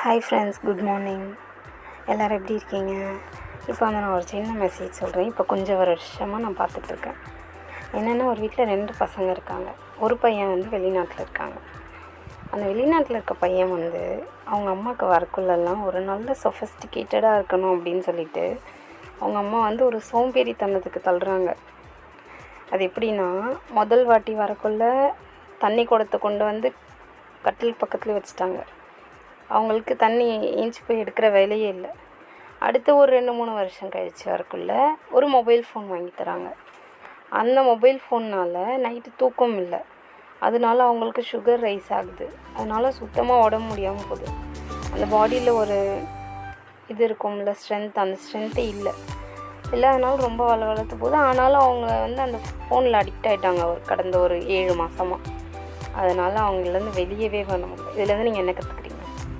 Hi friends, good morning. எல்லோரும் எப்படி இருக்கீங்க? இப்போ வந்து நான் ஒரு சின்ன மெசேஜ் சொல்கிறேன். இப்போ கொஞ்சம் வருஷமாக நான் பார்த்துட்ருக்கேன். என்னென்னா, ஒரு வீட்டில் 2 பசங்க இருக்காங்க. ஒரு பையன் வந்து வெளிநாட்டில் இருக்காங்க. அந்த வெளிநாட்டில் இருக்க பையன் வந்து அவங்க அம்மாவுக்கு வரக்குள்ளெல்லாம் ஒரு நல்ல சொஃபஸ்டிகேட்டடாக இருக்கணும் அப்படின்னு சொல்லிட்டு அவங்க அம்மா வந்து ஒரு சோம்பேறித்தனத்துக்கு தள்ளுறாங்க. அது எப்படின்னா, முதல் வாட்டி வரக்குள்ள தண்ணி குடத்தை கொண்டு வந்து கட்டில் பக்கத்தில் வச்சுட்டாங்க. அவங்களுக்கு தண்ணி ஏஞ்சி போய் எடுக்கிற வேலையே இல்லை. அடுத்து ஒரு 2-3 வருஷம் கழித்து வரக்குள்ள ஒரு மொபைல் ஃபோன் வாங்கி தராங்க. அந்த மொபைல் ஃபோன்னால் நைட்டு தூக்கம் இல்லை. அதனால அவங்களுக்கு சுகர் ரைஸ் ஆகுது. அதனால் சுத்தமாக உடம்பு முடியாமல் போகுது. அந்த பாடியில் ஒரு இது இருக்கும்ல, ஸ்ட்ரென்த், அந்த ஸ்ட்ரென்த்தே இல்லை. இல்லாதனால ரொம்ப வளர்த்து போகுது. ஆனாலும் அவங்க வந்து அந்த ஃபோனில் அடிக்ட் ஆகிட்டாங்க கடந்த ஒரு 7 மாதமாக. அதனால் அவங்களேருந்து வெளியவே பண்ண முடியல. இதுலேருந்து நீங்கள் என்ன கற்றுக்க